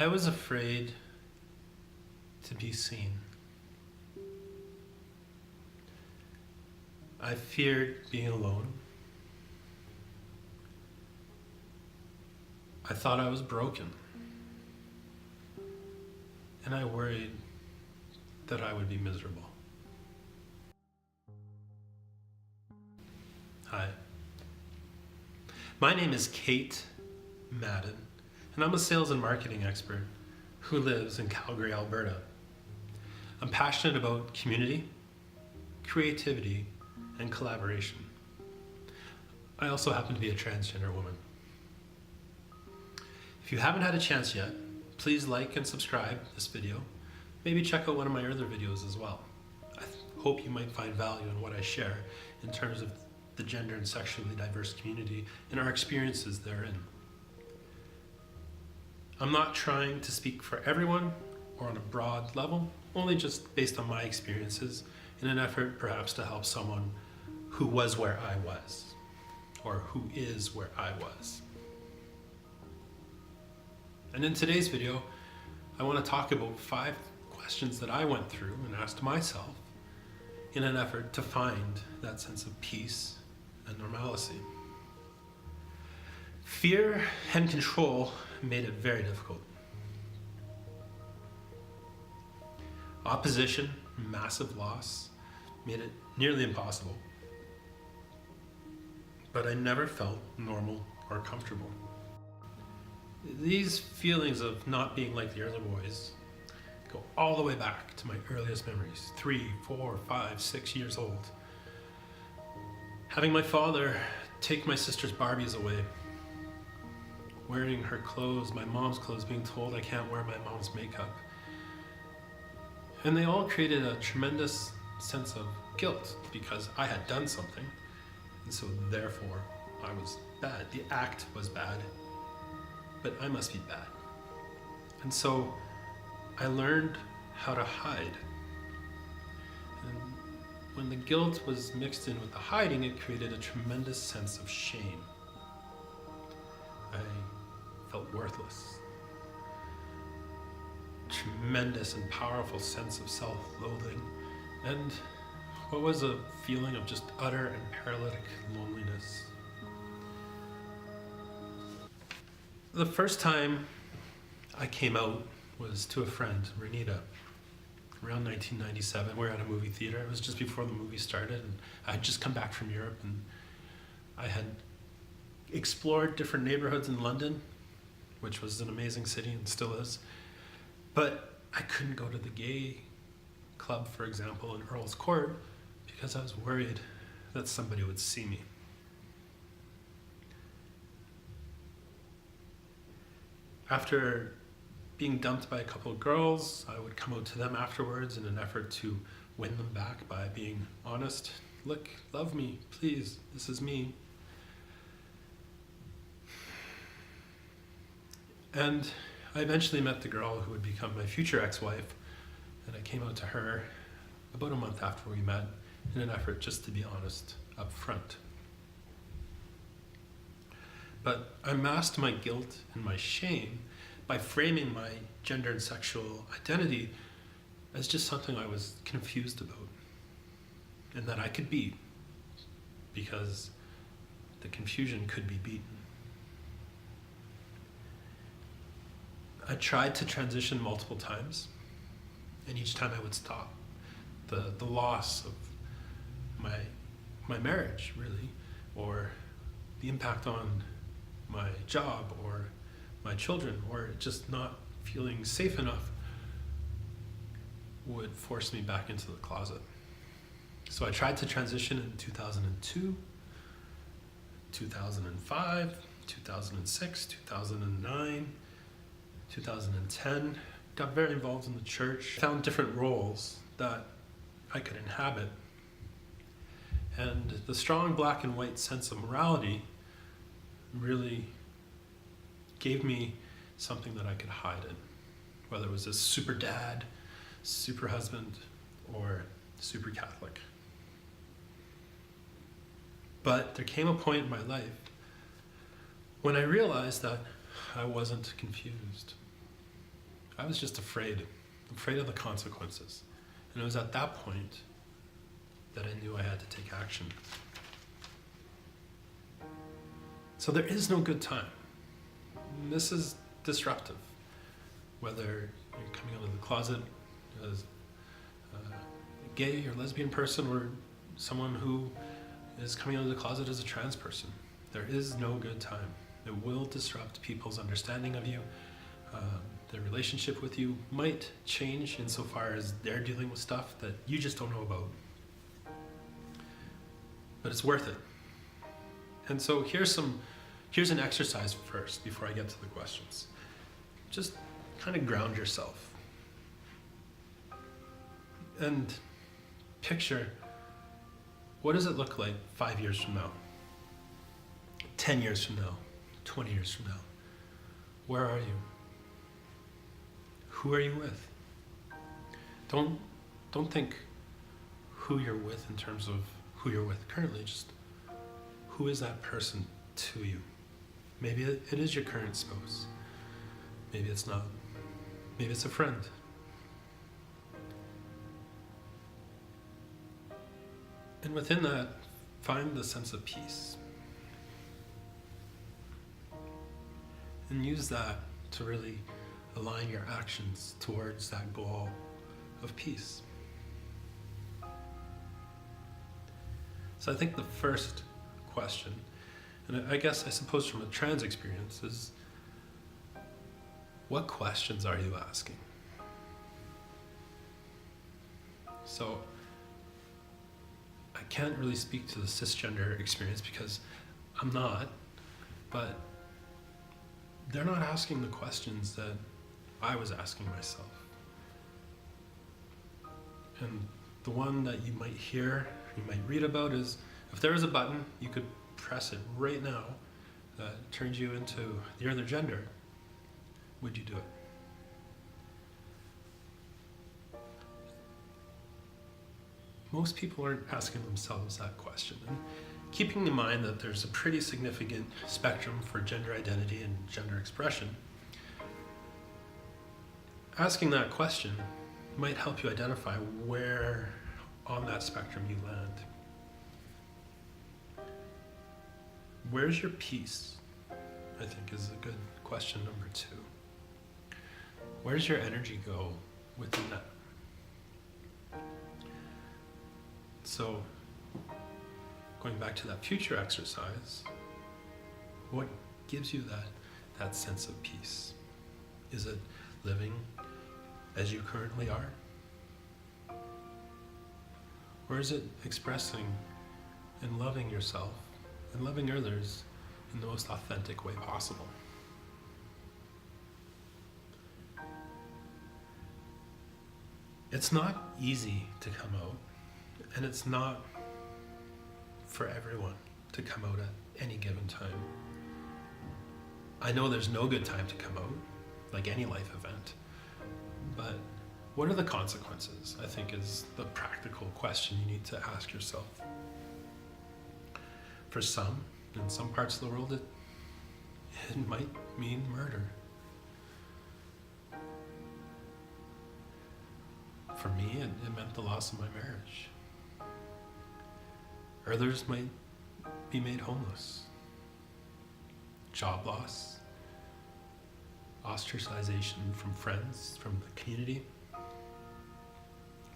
I was afraid to be seen. I feared being alone. I thought I was broken. And I worried that I would be miserable. Hi. My name is Kate Madden, and I'm a sales and marketing expert who lives in Calgary, Alberta. I'm passionate about community, creativity, and collaboration. I also happen to be a transgender woman. If you haven't had a chance yet, please like and subscribe this video. Maybe check out one of my other videos as well. I hope you might find value in what I share in terms of the gender and sexually diverse community and our experiences therein. I'm not trying to speak for everyone or on a broad level, only just based on my experiences in an effort perhaps to help someone who was where I was, or who is where I was. And in today's video, I want to talk about 5 questions that I went through and asked myself in an effort to find that sense of peace and normalcy. Fear and control made it very difficult. Opposition, massive loss, made it nearly impossible. But I never felt normal or comfortable. These feelings of not being like the other boys go all the way back to my earliest memories, 3, 4, 5, 6 years old. Having my father take my sister's Barbies away, wearing her clothes, my mom's clothes, being told I can't wear my mom's makeup. And they all created a tremendous sense of guilt because I had done something, and so therefore I was bad. The act was bad, but I must be bad. And so I learned how to hide. And when the guilt was mixed in with the hiding, it created a tremendous sense of shame. I felt worthless. Tremendous and powerful sense of self-loathing, and what was a feeling of just utter and paralytic loneliness. The first time I came out was to a friend, Renita, around 1997. We were at a movie theater. It was just before the movie started, and I had just come back from Europe, and I had explored different neighborhoods in London, which was an amazing city and still is. But I couldn't go to the gay club, for example, in Earl's Court because I was worried that somebody would see me. After being dumped by a couple of girls, I would come out to them afterwards in an effort to win them back by being honest. Look, love me, please, this is me. And I eventually met the girl who would become my future ex-wife, and I came out to her about a month after we met in an effort just to be honest up front. But I masked my guilt and my shame by framing my gender and sexual identity as just something I was confused about and that I could beat because the confusion could be beaten. I tried to transition multiple times, and each time I would stop. The loss of my marriage, really, or the impact on my job or my children, or just not feeling safe enough would force me back into the closet. So I tried to transition in 2002, 2005, 2006, 2009, 2010, got very involved in the church, found different roles that I could inhabit. And the strong black and white sense of morality really gave me something that I could hide in, whether it was a super dad, super husband, or super Catholic. But there came a point in my life when I realized that I wasn't confused. I was just afraid of the consequences. And it was at that point that I knew I had to take action. So there is no good time. This is disruptive. Whether you're coming out of the closet as a gay or lesbian person, or someone who is coming out of the closet as a trans person, there is no good time. It will disrupt people's understanding of you. Their relationship with you might change insofar as they're dealing with stuff that you just don't know about. But it's worth it. And so here's an exercise first before I get to the questions. Just kind of ground yourself and picture, what does it look like 5 years from now, 10 years from now, 20 years from now? Where are you? Who are you with? Don't think who you're with in terms of who you're with currently. Just who is that person to you? Maybe it is your current spouse. Maybe it's not. Maybe it's a friend. And within that, find the sense of peace. And use that to really align your actions towards that goal of peace. So I think the first question, and I suppose from a trans experience, is what questions are you asking? So I can't really speak to the cisgender experience because I'm not, but they're not asking the questions that I was asking myself. And the one that you might hear, you might read about is, if there was a button, you could press it right now that turns you into the other gender, would you do it? Most people aren't asking themselves that question. And keeping in mind that there's a pretty significant spectrum for gender identity and gender expression, asking that question might help you identify where on that spectrum you land. Where's your peace? I think is a good question number 2. Where does your energy go within that? So, going back to that future exercise, what gives you that sense of peace? Is it living as you currently are? Or is it expressing and loving yourself and loving others in the most authentic way possible? It's not easy to come out, and it's not for everyone to come out at any given time. I know there's no good time to come out, like any life event, but what are the consequences, I think, is the practical question you need to ask yourself. For some, in some parts of the world, it might mean murder. For me, it meant the loss of my marriage. Others might be made homeless. Job loss, ostracization from friends, from the community,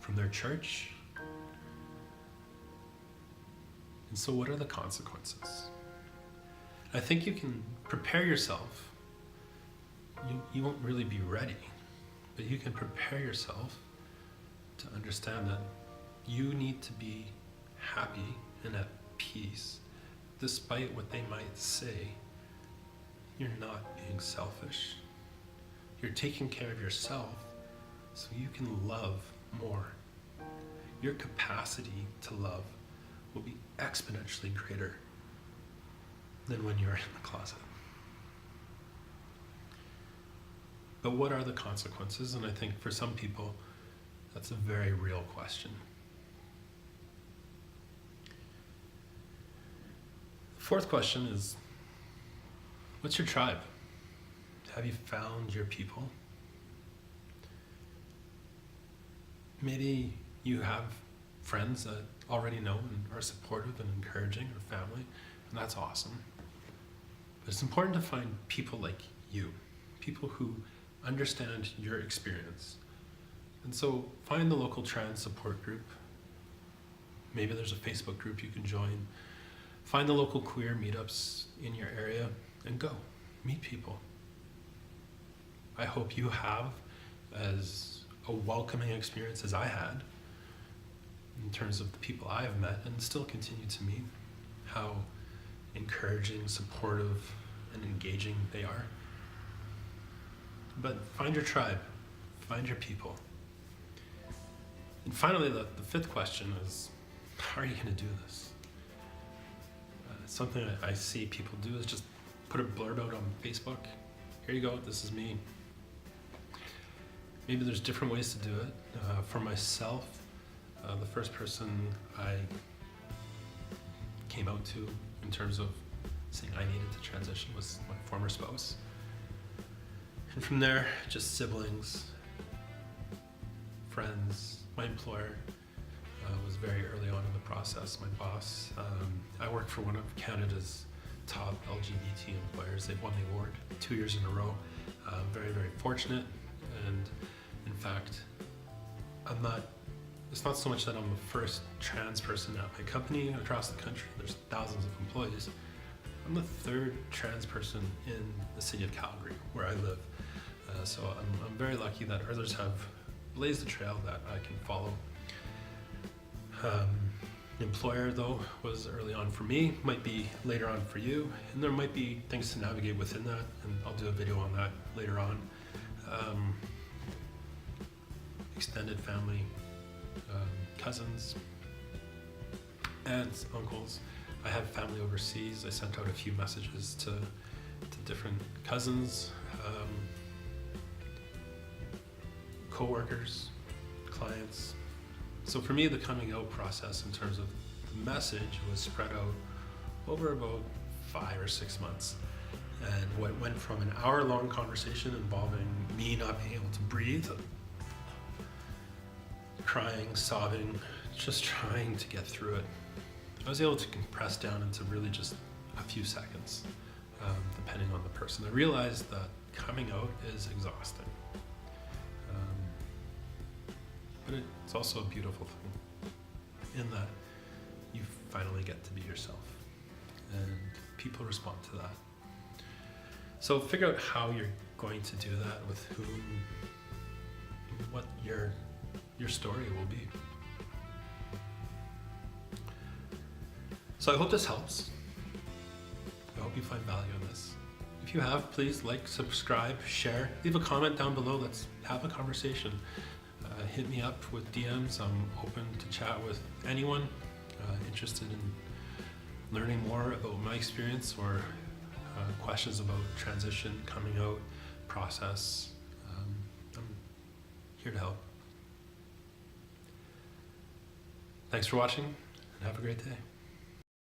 from their church. And so what are the consequences? I think you can prepare yourself. You won't really be ready, but you can prepare yourself to understand that you need to be happy and at peace, despite what they might say. You're not being selfish. You're taking care of yourself so you can love more. Your capacity to love will be exponentially greater than when you're in the closet. But what are the consequences? And I think for some people, that's a very real question. The fourth question is, what's your tribe? Have you found your people? maybe you have friends that already know and are supportive and encouraging, or family, and that's awesome. But it's important to find people like you, people who understand your experience. And so find the local trans support group. Maybe there's a Facebook group you can join. Find the local queer meetups in your area and go. Meet people. I hope you have as a welcoming experience as I had in terms of the people I have met and still continue to meet, how encouraging, supportive, and engaging they are. But find your tribe, find your people. And finally, the fifth question is, how are you going to do this? Something I see people do is just put a blurb out on Facebook. Here you go, this is me. Maybe there's different ways to do it. For myself, the first person I came out to in terms of saying I needed to transition was my former spouse. And from there, just siblings, friends, my employer was very early on in the process, my boss. I work for one of Canada's top LGBT employers. They've won the award 2 years in a row. Very, very fortunate. And in fact, it's not so much that I'm the first trans person at my company across the country. There's thousands of employees. I'm the third trans person in the city of Calgary, where I live. So I'm very lucky that others have blazed the trail that I can follow. Employer, though, was early on for me, might be later on for you, and there might be things to navigate within that, and I'll do a video on that later on. Extended family, cousins, aunts, uncles. I have family overseas. I sent out a few messages to different cousins, co-workers, clients. So for me, the coming out process in terms of the message was spread out over about 5 or 6 months. And what went from an hour-long conversation involving me not being able to breathe, crying, sobbing, just trying to get through it, I was able to compress down into really just a few seconds, depending on the person. I realized that coming out is exhausting. But it's also a beautiful thing in that you finally get to be yourself, and people respond to that. So figure out how you're going to do that, with whom, what your story will be. So I hope this helps. I hope you find value in this. If you have, please like, subscribe, share, leave a comment down below. Let's have a conversation. Hit me up with DMs. I'm open to chat with anyone interested in learning more about my experience, or questions about transition, coming out, process. I'm here to help. Thanks for watching, and have a great day.